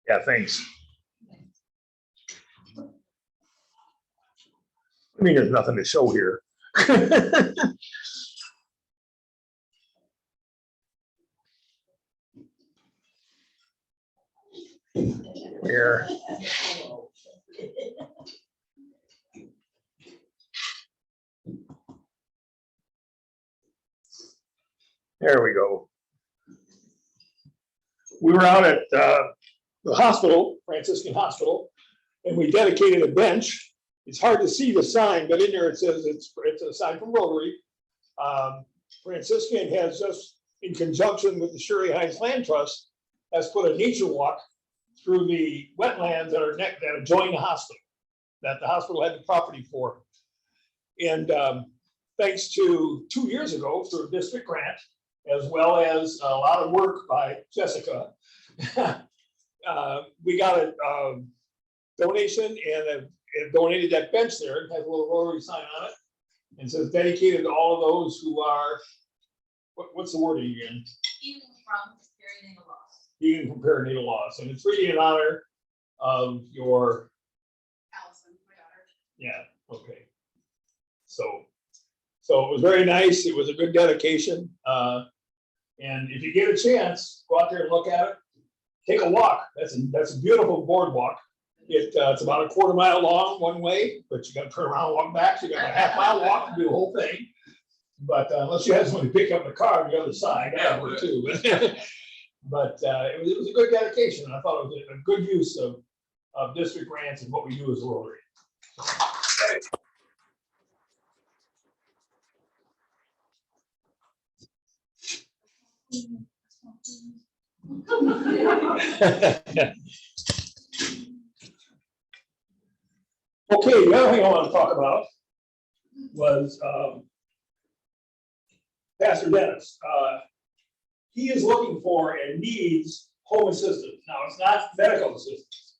Yeah, thanks. I mean, there's nothing to show here. Here. There we go. We were out at the hospital, Franciscan Hospital, and we dedicated a bench. It's hard to see the sign, but in there it says it's a sign from Rotary. Franciscan has just, in conjunction with the Shirley Hines Land Trust, has put a nature walk through the wetlands that adjoin the hospital, that the hospital had the property for. And thanks to 2 years ago through a district grant, as well as a lot of work by Jessica, we got a donation and donated that bench there. It has a little Rotary sign on it and says dedicated to all of those who are, what's the word again? Healing from perinatal loss. Healing from perinatal loss. And it's really in honor of your Allison, my daughter. Yeah, okay. So it was very nice. It was a good dedication. And if you get a chance, go out there and look at it. Take a walk. That's a beautiful boardwalk. It's about a quarter mile long one way, but you got to turn around and walk back. So you got a half-mile walk to do the whole thing. But unless you have somebody pick up the car on the other side, that would too. But it was a good dedication. I thought it was a good use of district grants and what we do as a Rotary. Okay, the other thing I want to talk about was Pastor Dennis. He is looking for and needs home assistance. Now, it's not medical assistance.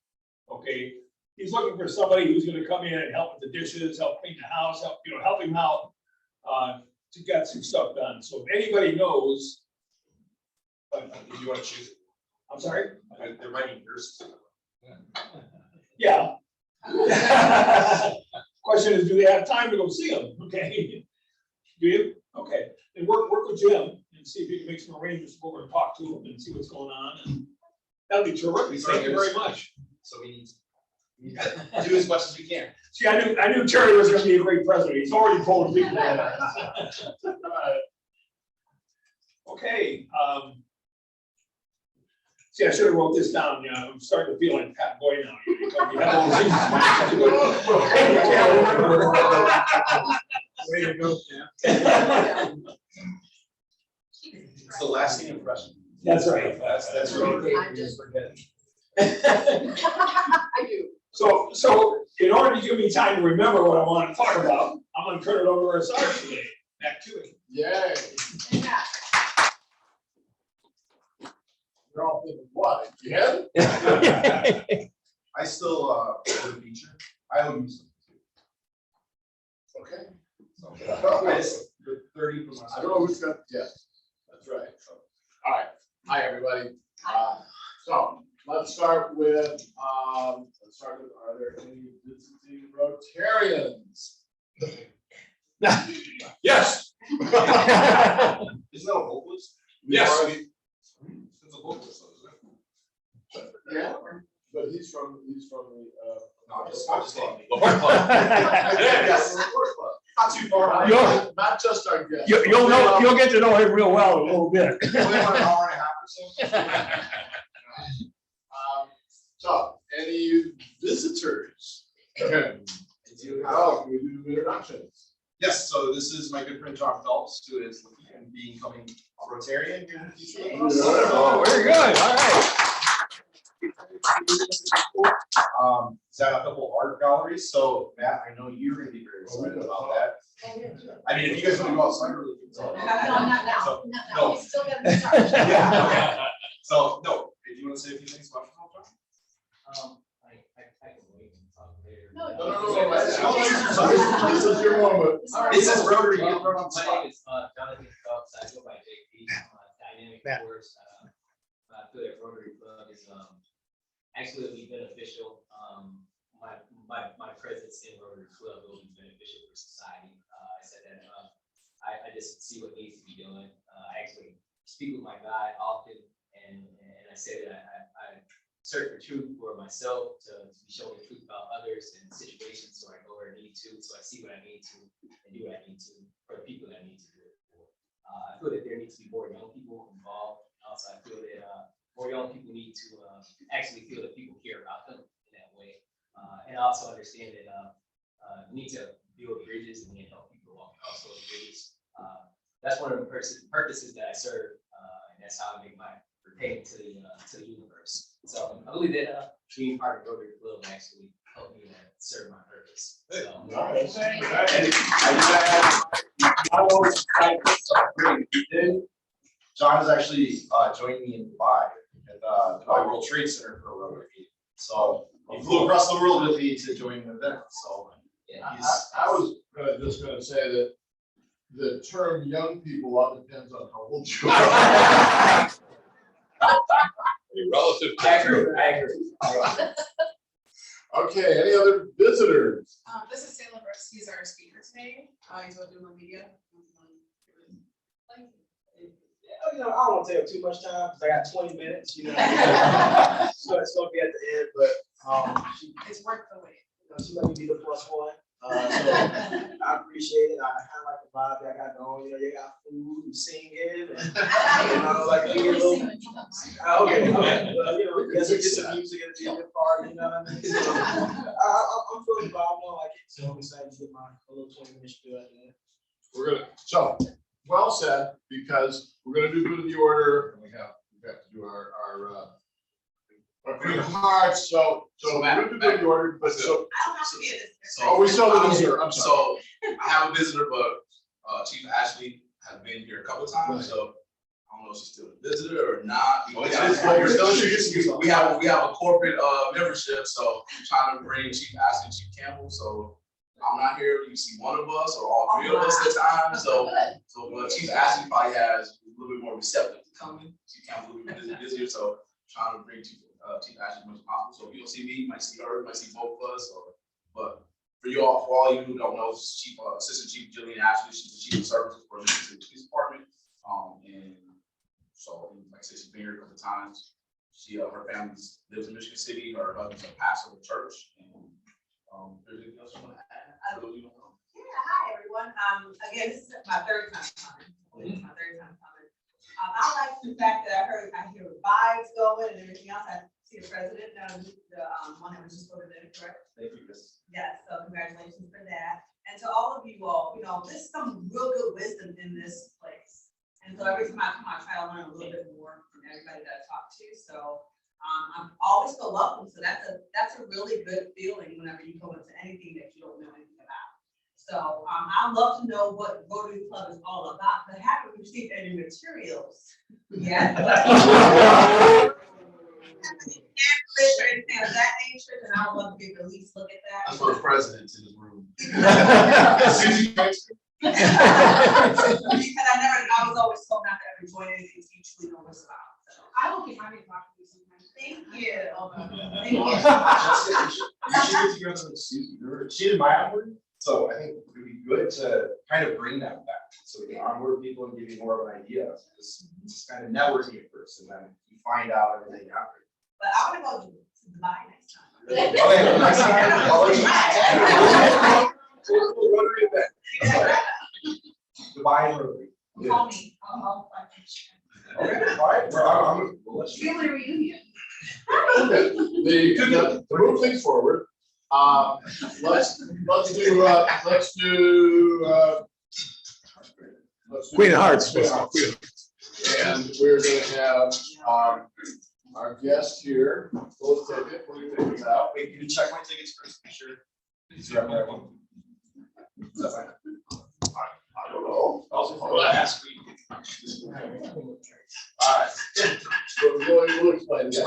Okay, he's looking for somebody who's going to come in and help with the dishes, help clean the house, help him out to get some stuff done. So if anybody knows, Did you want to choose? I'm sorry. They're writing yours. Yeah. Question is, do they have time to go see them? Okay. Do you? Okay. And work with Jim and see if you can make some arrangements to go over and talk to him and see what's going on. And that'd be terrific. Thank you very much. So we need to do as much as we can. See, I knew Terry was going to be a great president. He's already pulling people in. Okay. See, I should have wrote this down. Yeah, I'm starting to feel like Pat Boy now. You have all these- Way to go, It's the lasting impression. That's right. That's really I'm just forgetting. I do. So in order to give me time to remember what I want to talk about, I'm going to turn it over to our sergeant today. Back to it. Yay. Yeah. You're all thinking, what, again? I still go to feature. I would use them too. Okay. So I just put 30 for myself. I don't know who's got, yes, that's right. So, all right. Hi, everybody. So let's start with, are there any visiting Rotarians? Yes. Isn't that a vocalist? Yes. It's a vocalist, isn't it? Yeah, but he's from the, No, I'm just saying. Yes, Yes. Not too far. not just our guest. You'll get to know him real well in a little bit. Only about an hour and a half or so. So, any visitors? Can we do introductions? Yes, so this is my good friend John Phelps, who is looking and becoming a Rotarian here in the future. Oh, very good. All right. He's got a couple art galleries, so Matt, I know you're gonna be very excited about that. I mean, if you guys want to go outside, really. No, not now. So, Not no. now. We still got to start. Yeah, okay. So, no, if you want to say a few things about yourself, John? I can wait and talk later. No, This is your moment. This is Rotary. Well, Get thrown on the my spot. name is Jonathan Phelps. I go by JP. Dynamic Matt. Force. Affiliate Rotary Club is actually it'll be beneficial. My presence in Rotary Club will be beneficial for society. I said that, I just see what needs to be done. I actually speak with my guy often, and I say that I search for truth for myself, to be showing the truth about others and situations, so I go where I need to, so I see what I need to, and do what I need to for the people that I need to do it for. I feel that there needs to be more young people involved. Also, I feel that more young people need to actually feel that people care about them in that way. And I also understand that we need to build bridges and then help people walk across those bridges. That's one of the purposes that I serve, and that's how I make my repayment to the universe. So I believe that being part of Rotary Club actually helped me serve my purpose. So, John is actually joining me in Dubai at the Dubai World Trade Center for a Rotary meeting. So he flew across the world with me to join the event. So yeah, I was just gonna say that the term young people all depends on how old you are. Relative. I agree. Okay, any other visitors? This is Taylor Brooks, he's our speaker today, he's with Newland Media. You know, I don't want to take up too much time because I got 20 minutes, you know. So it's gonna be at the end, but It's worth the wait. you know, she let me be the plus one. So I appreciate it. I kind of like the vibe that got going. You know, you got food and singing, and you know, like you get a little. Okay. Well, you know, yes, we get some music at the end of the party. You know what I mean? So, I'm feeling the vibe. I like it. So I'm excited to get my little 20-minute spiel at the end. We're gonna, so, well said, because we're gonna do good of the order, and we have to do our Queen of Hearts, so we're gonna do good of the order, but so, I don't have to be at this. oh, we still have a visitor, I'm sorry. So I have a visitor, but Chief Ashley has been here a couple of times, so I don't know if she's still a visitor or not. We have a corporate membership, so I'm trying to bring Chief Ashley and Chief Campbell, so I'm not here, you see one of us or all three of us at times, so Chief Ashley probably has a little bit more receptive to coming. Chief Campbell a little bit busier, so trying to bring Chief Ashley as much as possible. So if you don't see me, you might see her, you might see both of us, but for all you who don't know, Assistant Chief Jillian Ashley, she's the Chief of Services for the Mississippi Police Department. And so, like I said, she's been here a couple of times. Her family lives in Michigan City. Her husband's a pastor of the church. And there's anything else you want to add? For those you don't know. Yeah, hi, everyone. Again, this is my third time coming. It's my third time coming. I like the fact that I hear vibes going and everything else. I see the president, the one that was just voted in, correct? thank you, Chris. Yes, so congratulations for that. And to all of you all, you know, there's some real good wisdom in this place. And so every time I come, I try to learn a little bit more from everybody that I talk to. So I'm always feel welcome. So that's a really good feeling whenever you go into anything that you don't know anything about. So I'd love to know what Rotary Club is all about, but I haven't received any materials yet. Or anything of that nature, then I would love to be able to at least look at that. That's for the president's in this room. Because I was always told not to ever join anything you truly know what's about. So I will get my big rock with you sometimes. Thank you. Thank you. You should get together with Susie. She did my onboard, so I think it would be good to kind of bring that back. So we can onboard people and give you more of an idea. It's kind of networking at first, and then you find out everything after. But I want to go to Dubai next time. Okay, next time, I'll let you. Rotary event. Dubai Rotary. Call me. I'll Okay, all right, well, we'll let you. family reunion. To move things forward, let's do Queen of Hearts. And we're gonna have our guest here, both ticket, we're gonna take this out. Wait, can you check my tickets first? Make sure. Is that right one? Is that fine? I don't know. Last week. All right. So we'll explain that.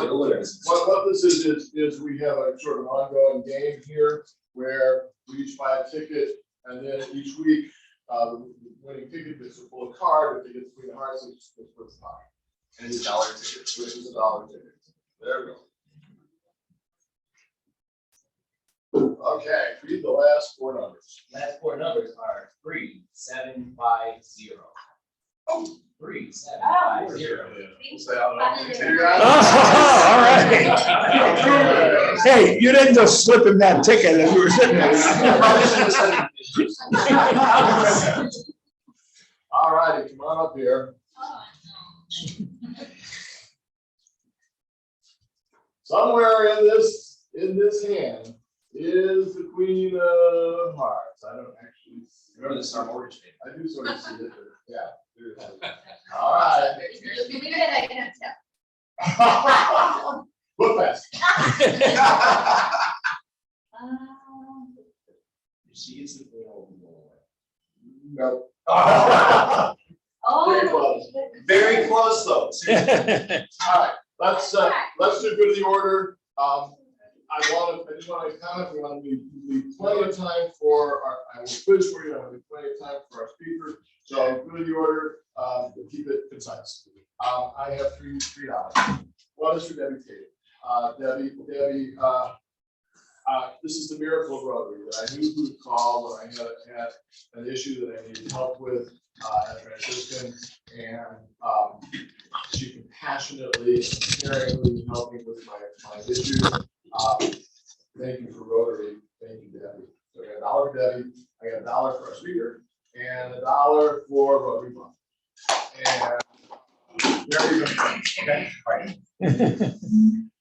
What this is we have a sort of ongoing game here where we each buy a ticket, and then each week, the winning ticket gets a full card. If it gets Queen of Hearts, it's $5. And it's $1 ticket. Which is $1 ticket. There we go. Okay, read the last four numbers. Last four numbers are 3750. 3750. Say out loud. All right. Hey, you didn't just slip him that ticket as you were sitting there. All righty, come on up here. Somewhere in this hand is the Queen of Hearts. I don't actually. Remember this is our mortgage payment. I do sort of see it, but yeah. All right. Look fast. She gets the No. Very Oh. close. Very close though. Seriously. All right, let's do good of the order. I just want to comment, we want to leave plenty of time for our, I will quiz for you, I want to leave plenty of time for our speaker. So good of the order, we'll keep it concise. I have $3. One is for Debbie Tate. Debbie, this is the miracle of Rotary, that I knew who to call when I had an issue that I needed help with, at transition, and she compassionately, caringly helped me with my issues. Thank you for Rotary, thank you, Debbie. So I got $1 for Debbie, I got $1 for our speaker, and $1 for Rotary Month. And there we go. Okay, all right.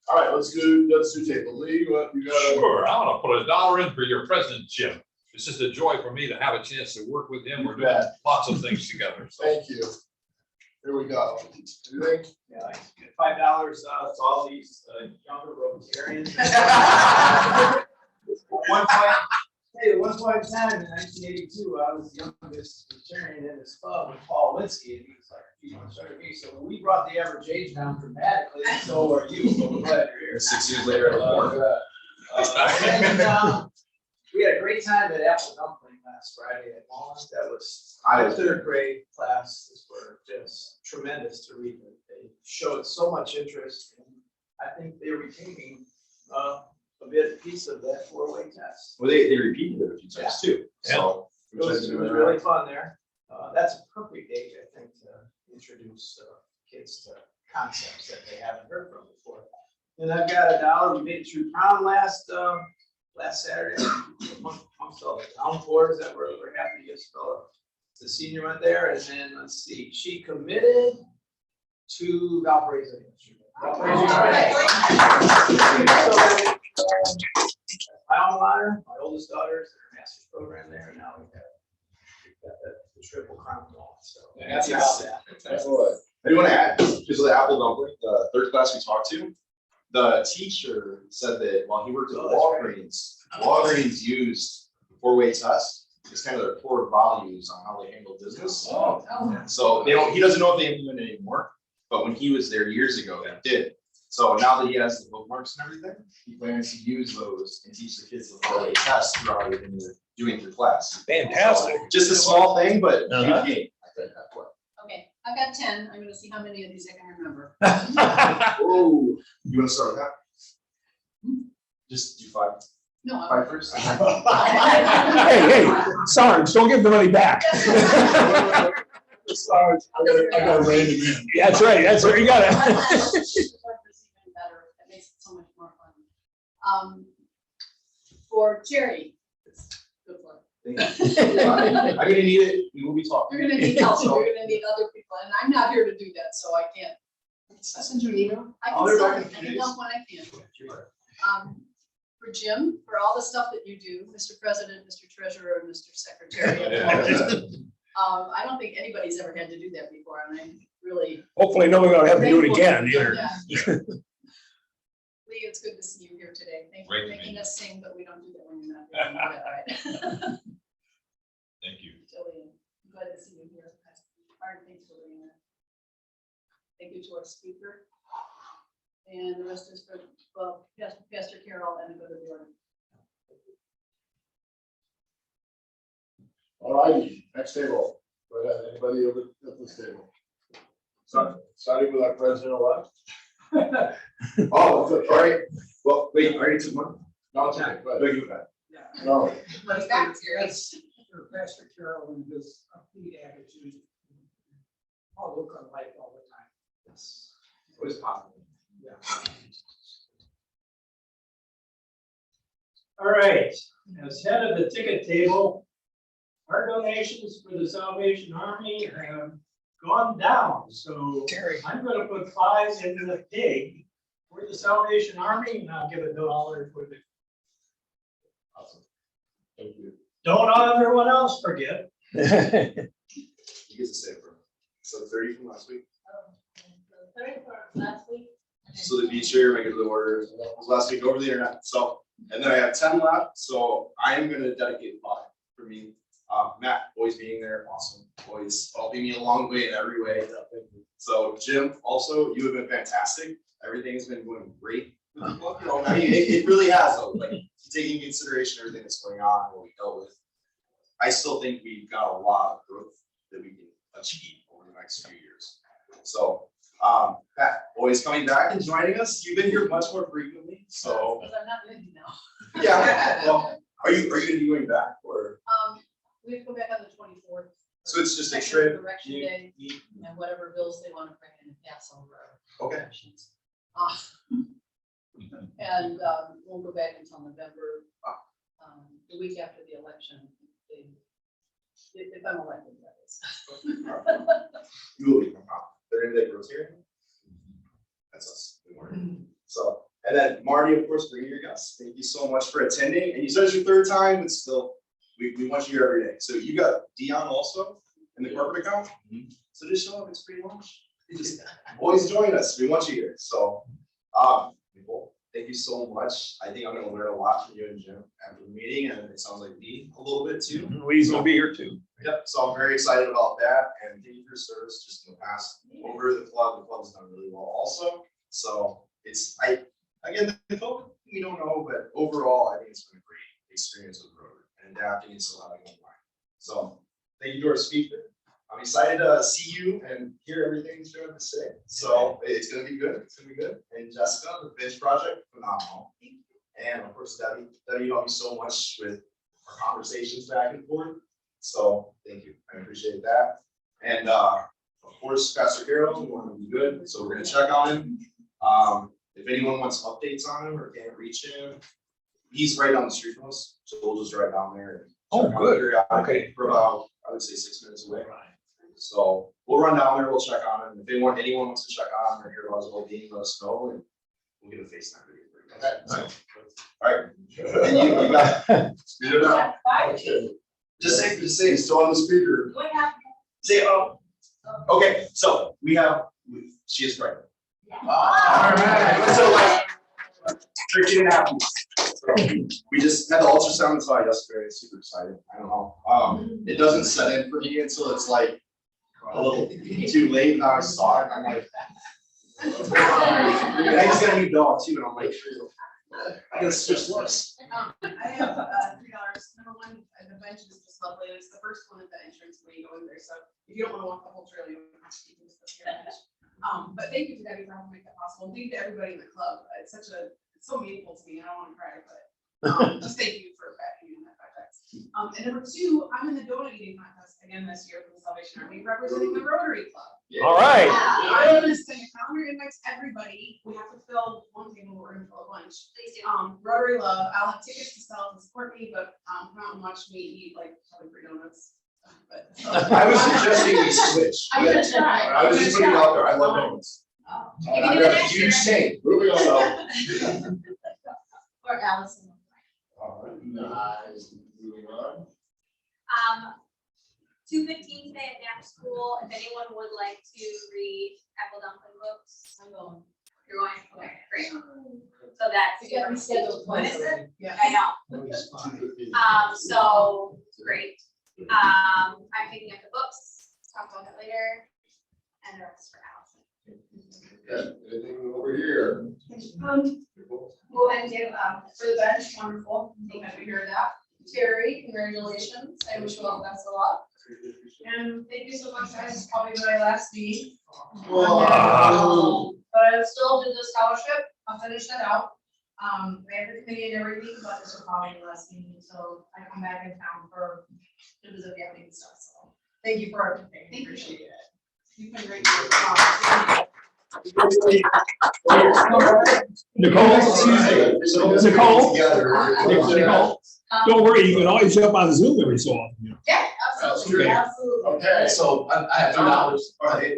All right, let's do table. Lee, you got Sure, I want to put $1 in for your president, Jim. It's just a joy for me to have a chance to work with him. We're doing lots of things together. So. Thank you. Here we go. Anything? Yeah, $5 to all these younger Rotarians. One point in time in 1982, I was the youngest Rotarian in this club with Paul Linsky, and he was like, "You want to start me?" So we brought the average age down dramatically, and so are you. So we're glad you're here. 6 years later, I was born. And, we had a great time at Apple Dumpling last Friday at Walnut. That was, our third grade classes were just tremendous to read. They showed so much interest, and I think they're retaining a piece of that four-way test. Well, they repeated it a few times too. So. It was really fun there. That's a perfect age, I think, to introduce kids to concepts that they haven't heard from before. And I've got $1. We made it through prom last Saturday. Amongst all the downpours that we're happy to spell the senior went there. And then let's see, she committed to Valparaiso. My alma mater, my oldest daughter's in her master's program there, and now we've got the triple crown going, so happy about that. Excellent. I do want to add, just the Apple Dumpling, the third class we talked to, the teacher said that while he worked at Walgreens used four-way test as kind of their core values on how they handle business. So he doesn't know if they implement it anymore, but when he was there years ago, they did. So now that he has the bookmarks and everything, he plans to use those and teach the kids the four-way test throughout everything they're doing through class. Fantastic. So, just a small thing, but good game, I think that's what. Okay, I've got 10. I'm gonna see how many of these I can remember. Oh, you want to start with that? Just do 5. No, 5 first. Hey, Sarge, don't give the money back. Sarge, I gotta rein him in. That's right, you got it. Even better. That makes it so much more fun. For Jerry, good luck. I'm gonna need it. We will be talking. You're gonna need help. You're gonna need other people, and I'm not here to do that, so I can't. I'll send you an email. I can help when I can. For Jim, for all the stuff that you do, Mr. President, Mr. Treasurer, and Mr. Secretary. I don't think anybody's ever had to do that before, and I'm really. Hopefully, no one's gonna have to do it again either. Yeah. Lee, it's good to see you here today. Thank you for making us sing, but we don't do that when you're not here. We do that, right? Thank you. Jillian, I'm glad to see you here. Hard things for doing that. Thank you to our speaker. And the rest is for, well, Pastor Carol and the good of the order. All righty, next table. Go ahead, anybody over at this table? Starting with our president-elect. Oh, all right. Well, wait, I already took one. No, time, but No, you got it. No. Let's back to your. Pastor Carroll and his upbeat attitude. All look on life all the time. Yes. Always possible. Yeah. All right, as head of the ticket table, our donations for the Salvation Army have gone down, so I'm gonna put 5 into the pig for the Salvation Army, and I'll give $1 for the. Awesome. Thank you. Don't everyone else forget. You get to say it, bro. So 30 from last week. 30 for last week. So the beach here, make it to the order, was last week over the internet, so, and then I have 10 left, so I am gonna dedicate 5 for me. Matt, always being there, awesome, always helping me along the way in every way. So Jim, also, you have been fantastic, everything has been going great. You know, I mean, it really has, though, like, taking into consideration everything that's going on, what we dealt with. I still think we've got a lot of growth that we can achieve over the next few years. So, Pat, always coming back and joining us. You've been here much more frequently, so. Because I'm not living now. Yeah, well, are you gonna be going back or? We have to go back on the 24th. So it's just a Second trip? Direction you- day, and whatever bills they want to bring in and pass over. Okay. Directions. And we'll go back until November, the week after the election. If I'm elected, that is. You will be, they're gonna take Rotarian? That's us. We weren't. So, and then Marty, of course, bring your guests. Thank you so much for attending. And you said it's your 3rd time, but still, we want you here every day. So you got Dion also in the corporate account. So just show up, it's free lunch. You just always join us. We want you here. So, Nicole, thank you so much. I think I'm gonna learn a lot from you and Jim after the meeting, and it sounds like me a little bit too. We's gonna be here too. Yep, so I'm very excited about that, and thank you for your service just in the past, over the club's done really well also. So it's, again, the COVID, we don't know, but overall, I think it's been a great experience with Rotary and adapting and still having online. So, thank you to our speaker. I'm excited to see you and hear everything you have to say. So it's gonna be good, it's gonna be good. And Jessica, the Bench Project, phenomenal. And of course, Debbie helped me so much with our conversations back and forth. So thank you, I appreciate that. And of course, Pastor Carroll, we want to be good, so we're gonna check on him. If anyone wants updates on him or can't reach him, he's right down the street from us, so we'll just drive down there. And Oh, check on him good. periodically Okay. For about, I would say 6 minutes away. So we'll run down there, we'll check on him. If anyone wants to check on him or hear about his well-being, let us know and we'll get a FaceTime video for you. Okay, so, all right. And you got, speed it up. Just say, it's still on the speaker. What happened? Say, oh. Okay, so she is pregnant. All right. So like, tricky and happy. We just had the ultrasound saw yesterday. It's super exciting. I don't know. It doesn't set in for me until it's like a little too late. Now I saw it. I'm like, I just got a new dog too, and I'm like, I gotta switch looks. I have $3. Number one, the bench is just lovely. It's the first one at the entrance when you go in there. So if you don't want to walk the whole trail, you don't have to keep this here. But thank you to Debbie for helping make that possible. Thank you to everybody in the club. It's so meaningful to me. I don't want to cry, but just thank you for backing me in that project. And number 2, I'm in the donut eating contest again this year for the Salvation Army, representing the Rotary Club. All right. I'm gonna send a calendar invite to everybody. We have to fill one table, we're gonna fill a bunch. Please do. Rotary Love, I'll have tickets to sell to support me, but come out and watch me eat like probably 3 donuts. But I was suggesting we switch. I'm gonna try. I was just putting it out there. I love donuts. Oh. And I got a huge chain. Moving on. Or Allison. All right, moving on. 2:15 today at Knapp School. If anyone would like to read Apple Dumpling books, I'm going. you're going, okay, great. So that's. You got rescheduled When twice is it? already. Yeah. I know, so, great. I'm picking up the books, talk about that later, and the rest for Allison. Okay, anything over here? Go ahead and give, for the bench, wonderful. Thank you for hearing that. Terry, congratulations. I wish you all the best of luck. And thank you so much, guys. It's probably my last meeting. Wow. But I still did the scholarship. I'll finish that out. We have a committee every week, but this will probably be the last meeting until I come back in town for the visit family and stuff, so. Thank you for everything, Thank you. appreciate it. You've been great. Nicole, Nicole, don't worry, you can always jump on Zoom every so often. You know. Yeah, That's absolutely, true. absolutely. Okay, So I had $3. I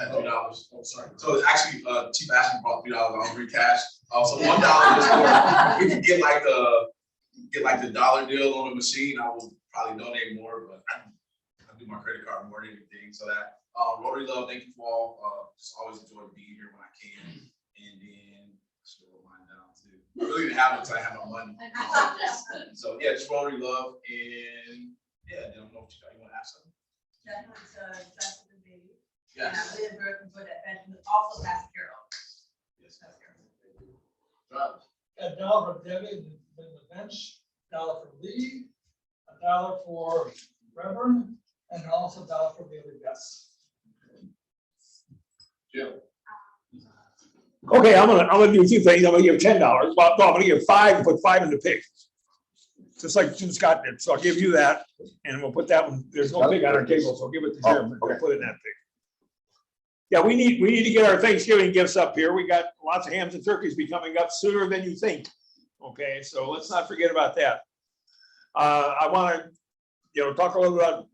had $3. Oh, sorry. So actually, Chief Ashley brought $3 on free cash. So $1 is for, we could get like the dollar deal on the machine. I will probably donate more, but I do my credit card more than anything. So that, Rotary Love, thank you for all, just always enjoy being here when I can. And then, scroll mine down too. I really didn't have it until I had my money. So yeah, just Rotary Love and yeah, I don't know if you want to ask something. Definitely to Jessica Baby. Yes. And I live for that bench, also Pastor Carol. Yes. Pastor Carol. John, $1 for Debbie in the bench, $1 for Lee, $1 for Reverend, and also $1 for Bailey Bess. Jim. Okay, I'm gonna do two things. I'm gonna give $10. Well, no, I'm gonna give 5 and put 5 in the pig. Just like Jim Scott did. So I'll give you that and we'll put that one. There's no pig on our table, so I'll give it to Jim. and we'll put it in that pig. Yeah, we need to get our Thanksgiving gifts up here. We got lots of hams and turkeys be coming up sooner than you think. Okay, so let's not forget about that. I want to, talk a little about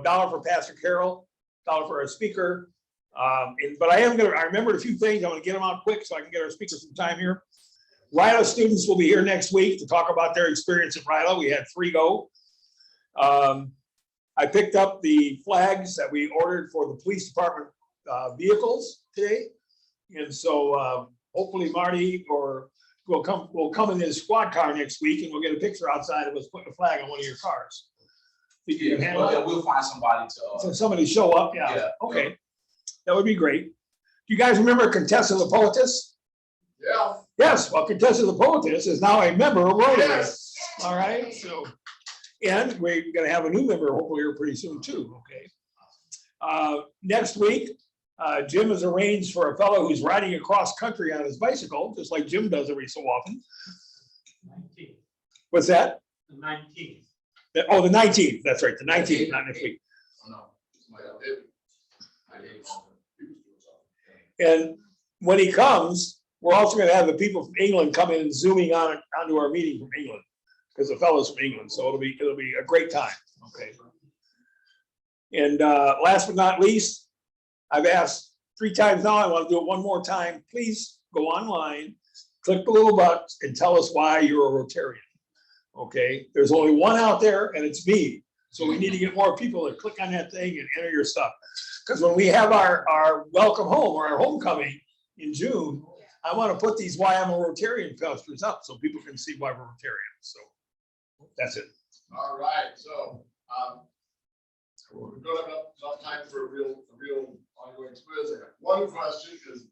$1 for Pastor Carol, $1 for our speaker. But I remembered a few things. I'm gonna get them out quick so I can get our speaker some time here. RILA students will be here next week to talk about their experience at RILA. We had 3 go. I picked up the flags that we ordered for the police department vehicles today. And so hopefully Marty will come in his squad car next week and we'll get a picture outside of us putting a flag on one of your cars. Think you can handle that? We'll find somebody to. So somebody show up, yeah, okay. That would be great. Do you guys remember Contessa the Poetess? Yeah. Yes, well, Contessa the Poetess is now a member of Rotary. Yes. All right, so, and we're gonna have a new member hopefully here pretty soon too, okay? Next week, Jim has arranged for a fellow who's riding across country on his bicycle, just like Jim does every so often. 19th, What's that? the 19th. Oh, the 19th, that's right, the 19th, not next week. And when he comes, we're also gonna have the people from England come in and zooming onto our meeting from England, because the fellow's from England, so it'll be a great time, okay? And last but not least, I've asked 3 times now, I want to do it one more time. Please go online, click the little button and tell us why you're a Rotarian. Okay, there's only one out there and it's me. So we need to get more people to click on that thing and enter your stuff. Because when we have our welcome home or our homecoming in June, I want to put these why I'm a Rotarian posters up so people can see why we're Rotarians. So that's it. All right, so, we don't have enough time for a real ongoing quiz. I got one question, because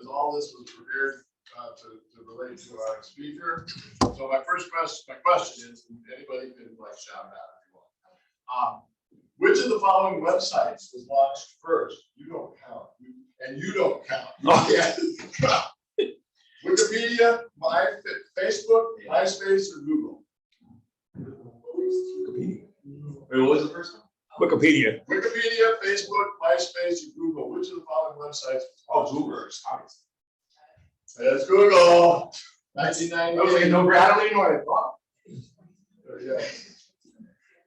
all this was prepared to relate to our speaker. So my question is, anybody can shout out if you want. Which of the following websites was launched first? You don't count, and you don't count. Wikipedia, Facebook, MySpace, or Google? Wikipedia. Wait, what was the first one? Wikipedia. Wikipedia, Facebook, MySpace, or Google? Which of the following websites? Oh, Google, obviously. It's Google. 1998. I was like, no, I don't even know what I thought. There you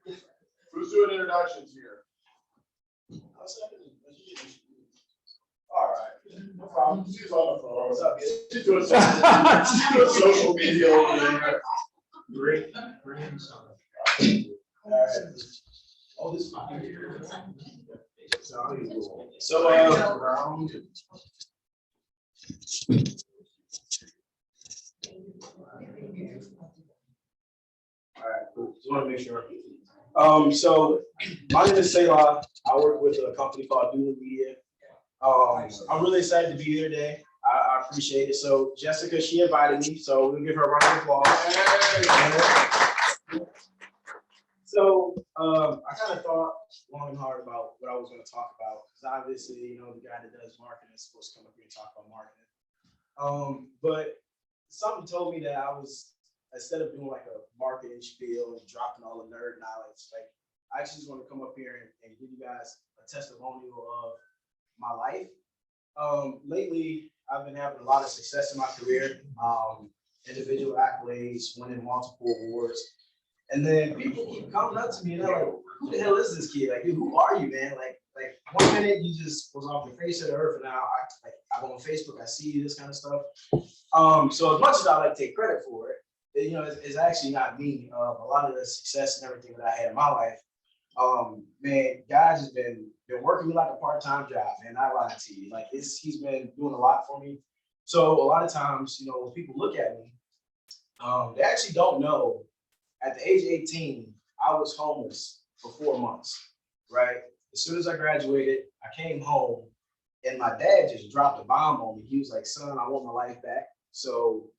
go. Who's doing introductions here? All right, no problem. She's on the phone. What's up? She's doing social media over there. Great. All right. Oh, this. So, All right, cool. Just want to make sure. So my name is Selah. I work with a company called Doodle Media. I'm really excited to be here today. I appreciate it. So Jessica, she invited me, so we'll give her a round of applause. So I kind of thought long and hard about what I was going to talk about, because obviously, the guy that does marketing is supposed to come up here and talk about marketing. But something told me that I was, instead of doing like a marketing spiel and dropping all the nerd knowledge, like I actually just want to come up here and give you guys a testimonial of my life. Lately, I've been having a lot of success in my career, individual accolades, winning multiple awards. And then people keep coming up to me and they're like, who the hell is this kid? Like, who are you, man? Like 1 minute you just was off the face of the earth, and now I go on Facebook, I see this kind of stuff. So as much as I like to take credit for it, it's actually not me. A lot of the success and everything that I had in my life, man, God has been working me like a part-time job, man. I lied to you. Like he's been doing a lot for me. So a lot of times, when people look at me, they actually don't know. At the age of 18, I was homeless for 4 months, right? As soon as I graduated, I came home and my dad just dropped a bomb on me. He was like, son, I want my life back. So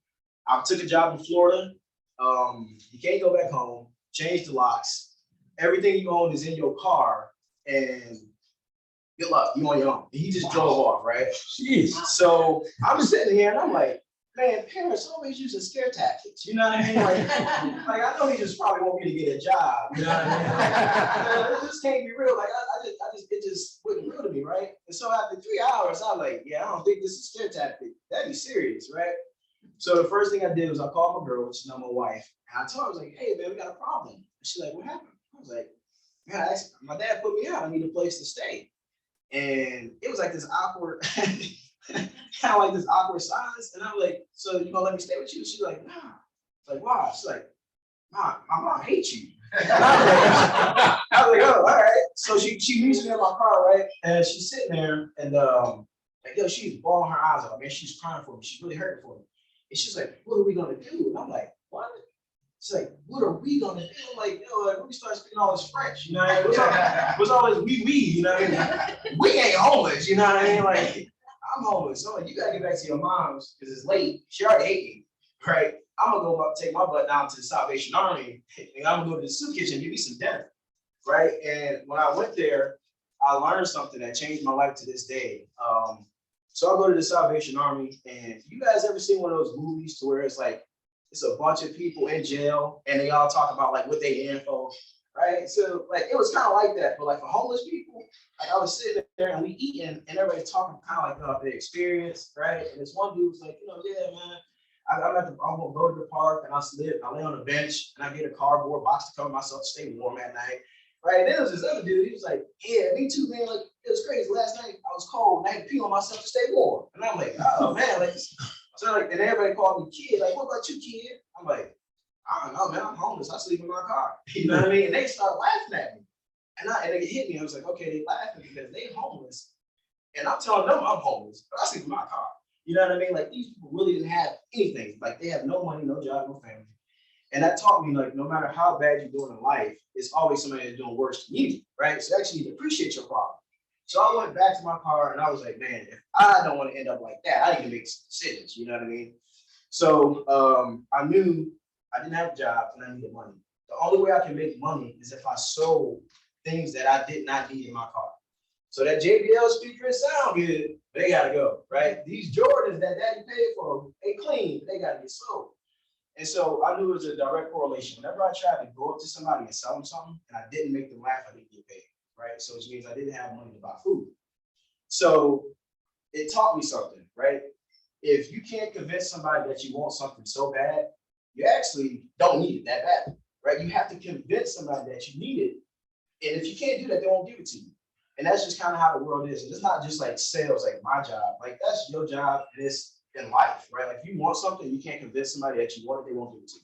I took a job in Florida. You can't go back home, change the locks. Everything you own is in your car, and good luck, you on your own. And he just drove off, right? Jeez. So I'm sitting here and I'm like, man, parents always using scare tactics. You know what I mean? Like I know he just probably want me to get a job. You know what I mean? Like, this can't be real. Like it just wasn't real to me, right? And so after 3 hours, I'm like, yeah, I don't think this is a scare tactic. That'd be serious, right? So the first thing I did was I called my girl, which is now my wife, and I told her, I was like, hey man, we got a problem. And she's like, what happened? I was like, man, my dad put me out. I need a place to stay. And it was like this awkward, kind of like this awkward silence. And I'm like, so you gonna let me stay with you? She's like, nah. It's like, why? She's like, my mom hates you. I was like, oh, all right. So she meets me in my car, right? And she's sitting there and like, yo, she's bawling her eyes out, man. She's crying for me. She's really hurting for me. And she's like, what are we gonna do? And I'm like, what? She's like, what are we gonna do? I'm like, yo, like, we start speaking all this French, you know what I mean? What's all this we, you know what I mean? We ain't homeless, you know what I mean? Like, I'm homeless. So I'm like, you gotta get back to your mom's because it's late. She already ate me, right? I'm gonna go take my butt down to the Salvation Army and I'm gonna go to the soup kitchen and give me some dinner, right? And when I went there, I learned something that changed my life to this day. So I go to the Salvation Army, and you guys ever seen one of those movies to where it's like, it's a bunch of people in jail and they all talk about like what they in for, right? So like, it was kind of like that, but like for homeless people, like I was sitting there and we eating and everybody's talking kind of like about their experience, right? And this one dude was like, yeah, man, I'm gonna go to the park and I lay on a bench and I get a cardboard box to cover myself to stay warm at night. Right, and then there was this other dude, he was like, yeah, me too, man, like, it was crazy, last night I was cold and I had to pee on myself to stay warm. And I'm like, oh man, like, so like, and everybody called me kid, like, what about you, kid? I'm like, I don't know, man, I'm homeless, I sleep in my car. You know what I mean? And they started laughing at me. And it hit me, I was like, okay, they laughing because they homeless. And I'm telling them I'm homeless, but I sleep in my car. You know what I mean? Like, these people really didn't have anything. Like, they have no money, no job, no family. And that taught me, like, no matter how bad you're doing in life, it's always somebody that's doing worse than you, right? So actually, you appreciate your problem. So I went back to my car and I was like, man, if I don't want to end up like that, I need to make some decisions, you know what I mean? So I knew I didn't have a job and I needed money. The only way I can make money is if I sold things that I did not need in my car. So that JBL speaker, it sound good, but they gotta go, right? These Jordans that daddy paid for, they clean, they gotta get sold. And so I knew it was a direct correlation. Whenever I tried to go up to somebody and sell them something and I didn't make them laugh, I didn't get paid, right? So which means I didn't have money to buy food. So it taught me something, right? If you can't convince somebody that you want something so bad, you actually don't need it that bad, right? You have to convince somebody that you need it. And if you can't do that, they won't give it to you. And that's just kind of how the world is. And it's not just like sales, like my job, like that's your job. And it's in life, right? Like if you want something, you can't convince somebody that you want it, they won't give it to you.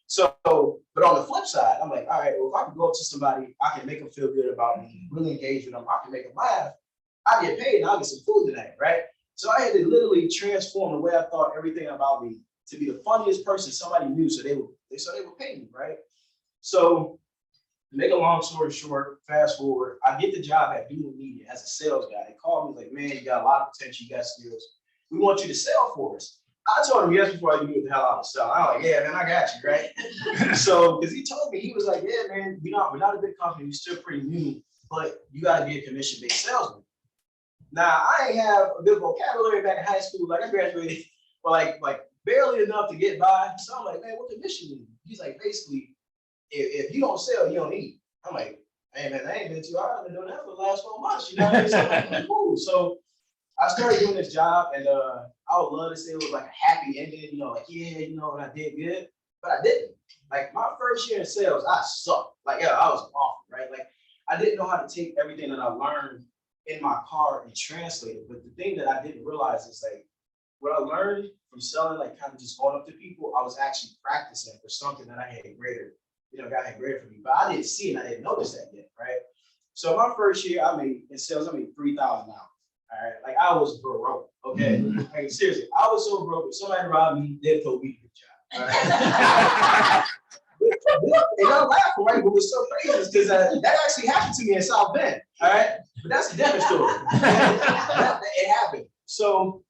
So, but on the flip side, I'm like, all right, well, if I can go up to somebody, I can make them feel good about me, really engage with them, I can make them laugh, I get paid and I'll get some food tonight, right? So I had to literally transform the way I thought everything about me to be the funniest person somebody knew, so they would pay me, right? So to make a long story short, fast forward, I get the job at Doodle Media as a sales guy. They called me like, man, you got a lot of potential, you got skills. We want you to sell for us. I told him yes before I knew what the hell I was selling. I was like, yeah, man, I got you, right? So, because he told me, he was like, yeah, man, we're not a big company, we're still pretty new, but you got to be a commission-based salesman. Now, I ain't have a good vocabulary back in high school. Like, I graduated, well, like barely enough to get by. So I'm like, man, what commission mean? He's like, basically, if you don't sell, you don't eat. I'm like, hey man, I ain't been too hard. I've been doing that for the last 4 months. You know what I mean? So I'm like, cool. So I started doing this job, and I would love to say it was like a happy ending, you know, like, yeah, you know, and I did good, but I didn't. Like my first year in sales, I sucked. Like, yeah, I was awful, right? Like I didn't know how to take everything that I learned in my car and translate it. But the thing that I didn't realize is like what I learned from selling, like kind of just going up to people, I was actually practicing for something that I had greater, you know, God had greater for me. But I didn't see it and I didn't notice that yet, right? So my first year I made in sales, I made $3,000. All right. Like I was broke. Okay. Like seriously, I was so broke. If somebody robbed me, they'd told me to good job. All right. And I'm laughing, right? But what's so crazy is because that actually happened to me in South Bend. All right. But that's a different story. It happened. So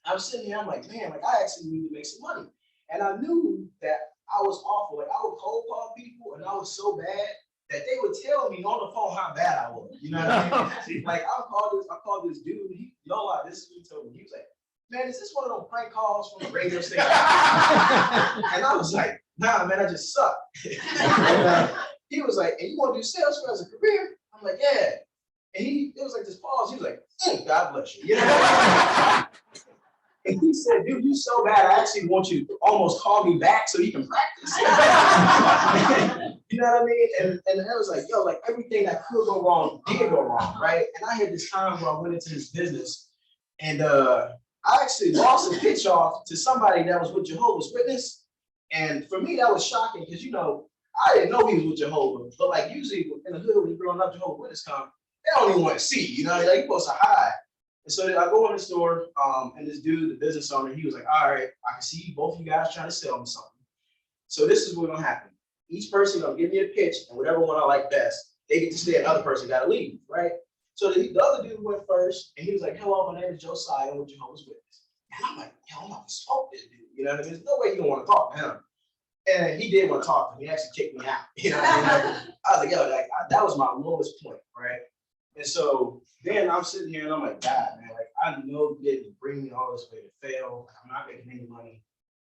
I'm sitting here, I'm like, man, like I actually need to make some money. And I knew that I was awful. Like I would cold call people and I was so bad that they would tell me on the phone how bad I was. You know what I mean? Like I called this dude, this is what he told me. He was like, man, is this one of those prank calls from the radio station? And I was like, nah, man, I just suck. And, he was like, and you want to do sales for as a career? I'm like, yeah. And it was like this pause. He was like, God bless you. You know? And he said, dude, you so bad, I actually want you to almost call me back so you can practice. You know what I mean? And I was like, yo, like everything that could go wrong did go wrong, right? And I had this time where I went into this business and I actually lost a pitch off to somebody that was with Jehovah's Witness. And for me, that was shocking because, you know, I didn't know he was with Jehovah, but like usually in the hood when you're growing up, Jehovah's Witness come, they don't even want to see you, know, like you're supposed to hide. And so I go in the store, and this dude, the business owner, he was like, all right, I can see both of you guys trying to sell me something. So this is what's gonna happen. Each person gonna give me a pitch, and whatever one I like best, they get to stay, another person gotta leave, right? So the other dude went first, and he was like, hello, my name is Josiah, I'm with Jehovah's Witness. And I'm like, yo, I'm about to smoke this dude, you know what I mean? There's no way you don't want to talk to him. And he did want to talk to me, he actually kicked me out, you know what I mean? I was like, yo, that was my lowest point, right? And so then I'm sitting here and I'm like, God, man, like I know you didn't bring me all this way to fail. I'm not making any money.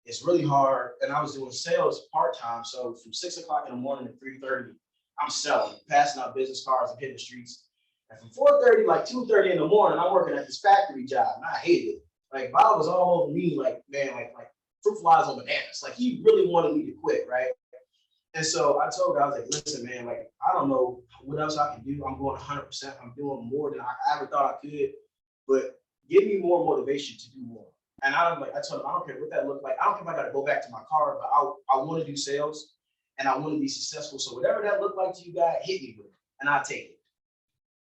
It's really hard. And I was doing sales part-time. So from 6 o'clock in the morning to 3:30, I'm selling, passing out business cards and hitting the streets. And from 4:30, like 2:30 in the morning, I'm working at this factory job and I hated it. Like Bob was all over me, like, man, like fruit flies on bananas. Like he really wanted me to quit, right? And so I told her, I was like, listen, man, like, I don't know what else I can do. I'm going 100%. I'm doing more than I ever thought I could, but give me more motivation to do more. And I told her, I don't care what that looked like. I don't care if I got to go back to my car, but I want to do sales and I want to be successful. So whatever that looked like to you guys, hit me with it and I'll take it.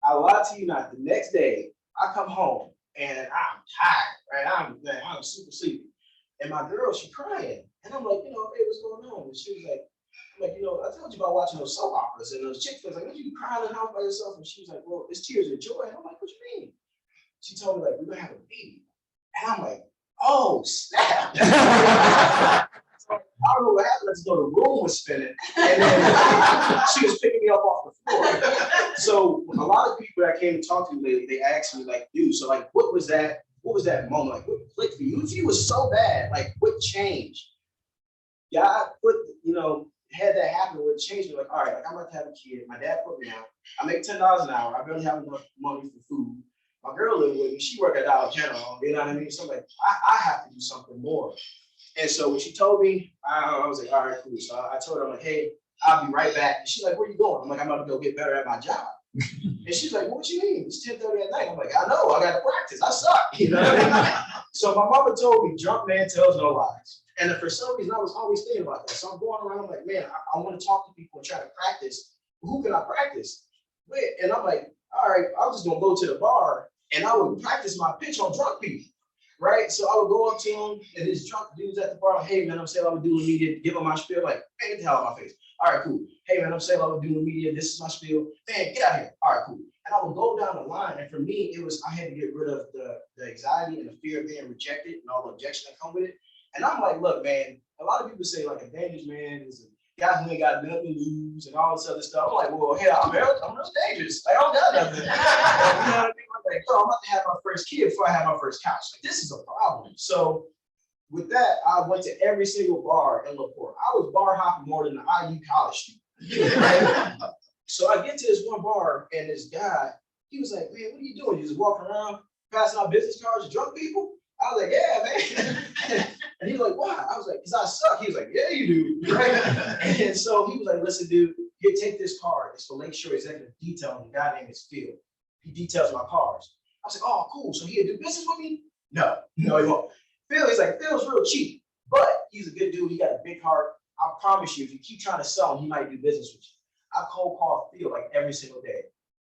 I lie to you not. The next day, I come home and I'm tired, right? I'm super sleepy. And my girl, she crying. And I'm like, you know, hey, what's going on? And she was like, you know, I told you about watching those soap operas and those chicks was like, what you crying in the house by yourself? And she was like, well, it's tears of joy. And I'm like, what you mean? She told me like, we're gonna have a baby. And I'm like, oh snap. So, I don't know what happened. I just know the room was spinning. And then she was picking me up off the floor. So a lot of people that came to talk to me, they asked me like, dude, so like, what was that moment? Like, what clicked for you? If you was so bad, like what changed? God put, you know, had that happen where it changed me, like, all right, like I'm about to have a kid. My dad put me out. I make $10 an hour. I barely have enough money for food. My girl lived with me. She worked at Dollar General. You know what I mean? So I'm like, I have to do something more. And so when she told me, I was like, all right, cool. So I told her, I'm like, hey, I'll be right back. And she's like, where you going? I'm like, I'm about to go get better at my job. And she's like, what you mean? It's 10:30 at night. I'm like, I know, I got to practice. I suck. You know what I mean? So my mama told me, drunk man tells no lies. And for some reason, I was always thinking about that. So I'm going around, I'm like, man, I want to talk to people and try to practice. Who can I practice with? And I'm like, all right, I'm just going to go to the bar and I would practice my pitch on drunk people, right? So I would go up to them and these drunk dudes at the bar, hey, man, I'm saying I would do media, give them my spiel, like, man, get the hell out of my face. All right, cool. Hey, man, I'm saying I would do media, this is my spiel. Man, get out of here. All right, cool. And I would go down the line. And for me, it was, I had to get rid of the anxiety and the fear of being rejected and all the objection that come with it. And I'm like, look, man, a lot of people say like a dangerous man is a guy who ain't got nothing to lose and all this other stuff. I'm like, well, hell, I'm real dangerous. Like, I don't got nothing. You know what I mean? I'm like, bro, I'm about to have my first kid before I have my first couch. Like, this is a problem. So with that, I went to every single bar in LaPorte. I was bar hopping more than the IU college student. Right? So I get to this one bar and this guy, he was like, man, what are you doing? You just walking around passing out business cards to drunk people? I was like, yeah, man. And he was like, why? I was like, because I suck. He was like, yeah, you do. Right? And so he was like, listen, dude, you take this card. It's for Lakeshore Executive Detailing. The guy named is Phil. He details my cars. I was like, oh, cool. So he'll do business with me? No, he won't. Phil, he's like, Phil's real cheap, but he's a good dude. He got a big heart. I promise you, if you keep trying to sell him, he might do business with you. I cold call Phil like every single day.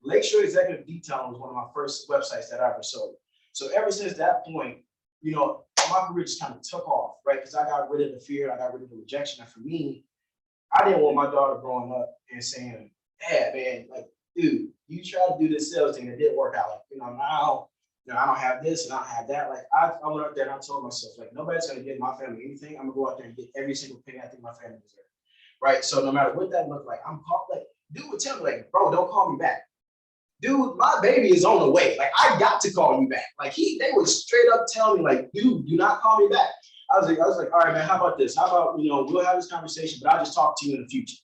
Lakeshore Executive Detailing was one of my first websites that I ever sold. So ever since that point, you know, my career just kind of took off, right? Because I got rid of the fear, I got rid of the rejection. And for me, I didn't want my daughter growing up and saying, Dad, man, like, dude, you tried to do this sales thing, it didn't work out. Like, now, I don't have this and I don't have that. Like, I went up there and I told myself, like, nobody's gonna give my family anything. I'm gonna go out there and get every single penny I think my family deserves. Right? So no matter what that looked like, I'm called, like, dude would tell me, like, bro, don't call me back. Dude, my baby is on the way. Like, I got to call you back. Like, they would straight up tell me, like, dude, do not call me back. I was like, all right, man, how about this? How about, we'll have this conversation, but I'll just talk to you in the future.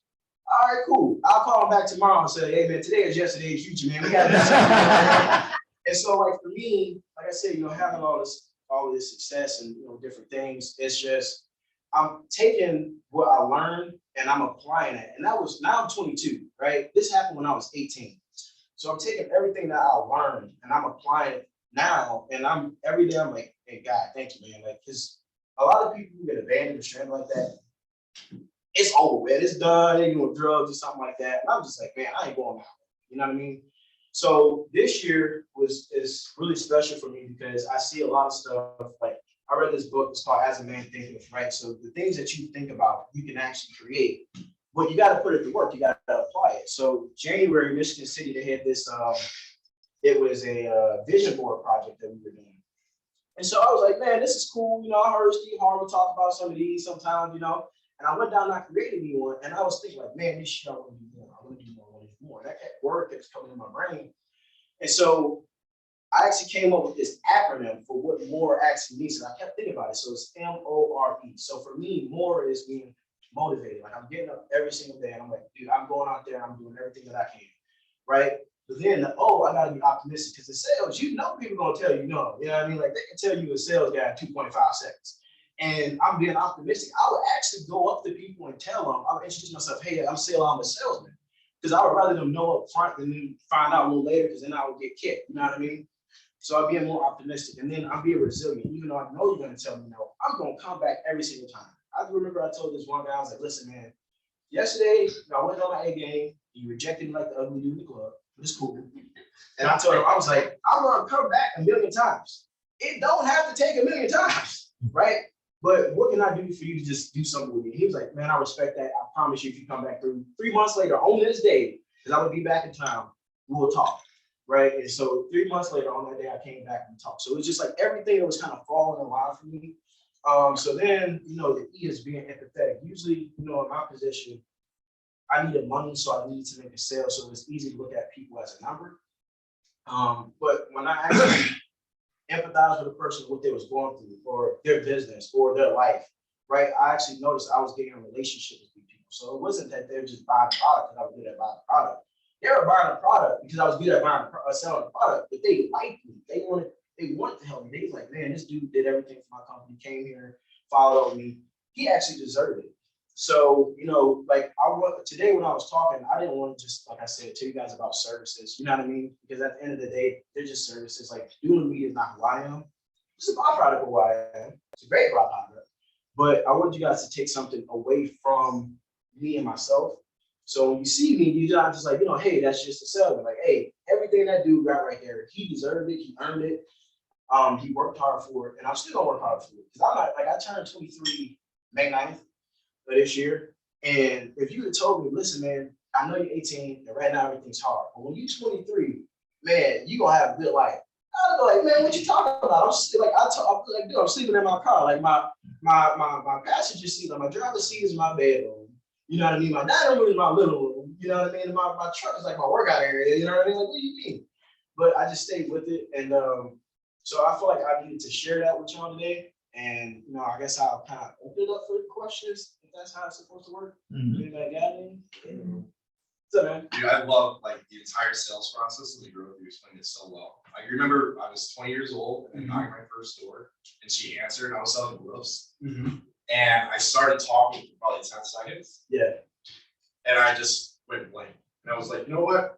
All right, cool. I'll call him back tomorrow and say, hey, man, today is yesterday's future, man. We got this. And so, like, for me, like I said, having all of this success and, different things, it's just, I'm taking what I learned and I'm applying it. And now I'm 22, right? This happened when I was 18. So I'm taking everything that I learned and I'm applying it now. And every day I'm like, hey, God, thank you, man. Like, because a lot of people who get abandoned or stranded like that, it's over, man. It's done. They're doing drugs or something like that. And I'm just like, man, I ain't going out. You know what I mean? So this year is really special for me because I see a lot of stuff. Like, I read this book, it's called As a Man Thinketh, right? So the things that you think about, you can actually create. But you got to put it to work. You got to apply it. So January, Michigan City, they had this, it was a vision board project that we were doing. And so I was like, man, this is cool. I heard Steve Harvey talk about some of these sometimes, and I went down and I created me one. And I was thinking like, man, this shit, I want to do more. I want to do more. I want to do more. And that kept word kept coming in my brain. And so I actually came up with this acronym for what more actually means. And I kept thinking about it. So it's MORE. So for me, more is being motivated. Like, I'm getting up every single day and I'm like, dude, I'm going out there and I'm doing everything that I can. Right. But then I got to be optimistic because in sales, people are going to tell you no. You know what I mean? Like, they can tell you a sales guy in 2.5 seconds. And I'm being optimistic. I would actually go up to people and tell them, I would introduce myself, hey, I'm a salesman. Because I would rather them know up front than then find out a little later, because then I would get kicked. You know what I mean? So I'm being more optimistic. And then I'm being resilient. Even though I know you're going to tell me no, I'm going to come back every single time. I remember I told this one guy, I was like, listen, man, yesterday I went on my A game. You rejected me like the ugly dude in the club. But it's cool. And I told him, I was like, I'm going to come back 1,000,000 times. It don't have to take 1,000,000 times, right? But what can I do for you to just do something with me? He was like, man, I respect that. I promise you, if you come back through 3 months later on this day, because I'm going to be back in town, we will talk, right? And so 3 months later on that day, I came back and talked. So it was just like everything that was kind of falling in line for me. So then, the E is being empathetic. Usually, in my position, I needed money, so I needed to make a sale. So it's easy to look at people as a number. But when I actually empathize with a person, what they was going through, or their business, or their life, right? I actually noticed I was getting a relationship with these people. So it wasn't that they were just buying a product because I was good at buying a product. They were buying a product because I was good at selling a product, but they liked me. They wanted to help me. They was like, man, this dude did everything for my company, came here, followed me. He actually deserved it. So, today when I was talking, I didn't want to just, like I said, tell you guys about services, you know what I mean? Because at the end of the day, they're just services. Like, doing media is not who I am. It's a byproduct of who I am. It's a great byproduct. But I wanted you guys to take something away from me and myself. So when you see me, you're not just like, hey, that's just a salesman. Like, hey, everything that dude got right there, he deserved it, he earned it. He worked hard for it, and I'm still gonna work hard for it. Because I'm not, I turned 23 May 9th. Of this year. And if you had told me, listen, man, I know you're 18 and right now everything's hard. But when you're 23, man, you're gonna have a good life. I was like, man, what you talking about? I'm sleeping in my car. Like my passenger seat, like my driver's seat is my bedroom. You know what I mean? My dining room is my living room. You know what I mean? And my truck is like my workout area. You know what I mean? Like, what do you mean? But I just stayed with it. And so I feel like I needed to share that with y'all today. And, you know, I guess I'll kind of open it up for questions, if that's how it's supposed to work. Anybody got any? What's up, man? Dude, I love like the entire sales process of the growth. You explained it so well. I remember I was 20 years old and buying my first store, and she answered, and I was selling gloves. And I started talking for probably 10 seconds. Yeah. And I just went blank. And I was like, you know what?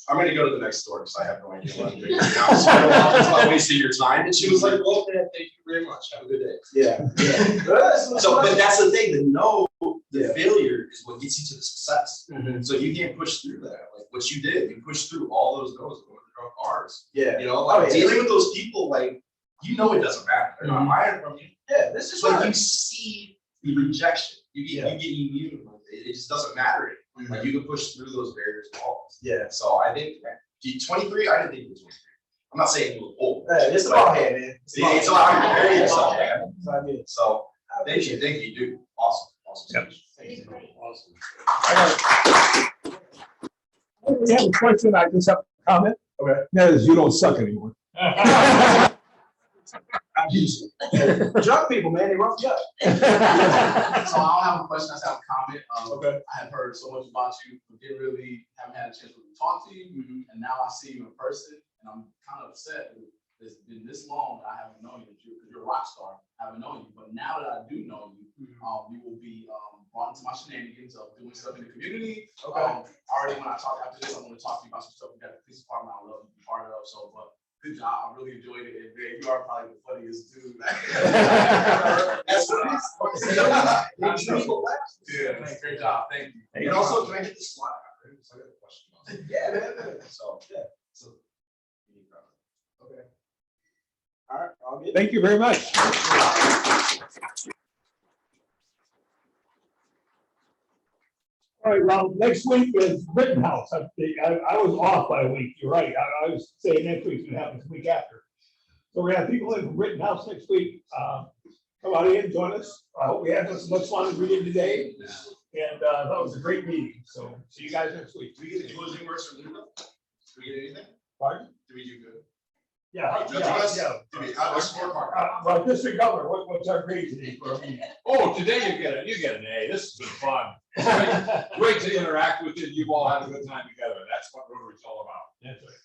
I'm gonna go to the next store because I have no idea what I'm doing right now. So I don't want to stop wasting your time. And she was like, well, man, thank you very much. Have a good day. Yeah. So, but that's the thing, the Yeah. failure is what gets you to the success. So you can't push through that. Like what you did, you pushed through all those no's, going to drunk bars. Yeah. You know, like Oh, yeah. dealing with those people, like, you know, it doesn't matter. They're not buying from you. Yeah, this is But what you see the rejection. You get immune. It just doesn't matter anymore. Like you can push through those barriers and walls. Yeah. So I think 23, I didn't think it was 23. I'm not saying you were old. It's the ball head, man. It's a lot of preparing yourself, man. So I mean, So thank you, dude. Awesome. Yep. Thank you. Awesome. We have a question, I just have a comment. Okay. That is, you don't suck anymore. drunk people, man, they rough you up. So I don't have a question, I just have a comment. Okay. I have heard so much about you, but haven't had a chance to talk to you. And now I see you in person, and I'm kind of upset. It's been this long that I haven't known you, because you're a rock star. I haven't known you, but now that I do know you, you will be brought into my shenanigans of doing stuff in the community. Okay. Already when I talk after this, I'm gonna talk to you about some stuff we got the police department I love to be part of. So, but good job. I really enjoyed it. And man, you are probably the funniest dude. That's what it is. Yeah, great job. Thank you. And also, can I get this slide? I got a question about it. Yeah, man. So, Yeah. So, Okay. All right, I'll get. Thank you very much. All right, well, next week is Rittenhouse. I was off by a week, you're right. I was saying next week's gonna happen the week after. So we're gonna have people in from Rittenhouse next week. Come on in, join us. I hope we had as much fun as we did today. And that was a great meeting. So see you guys next week. do we get the closing words from Linda? Do we get anything? Pardon? Do we do good? Yeah. Do we have a scorecard? Well, District Governor, what's our grade today for our meeting? Oh, today you get an A. This has been fun. Great to interact with you. You've all had a good time together. That's what Rotary's all about. That's right.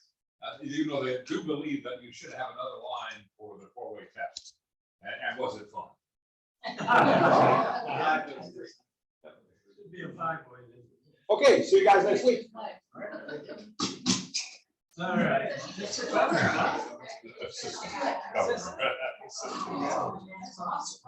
You know, they do believe that you should have another line for the four-way test. And was it fun? Be a fine boy. Okay, see you guys next week. All right. That's awesome.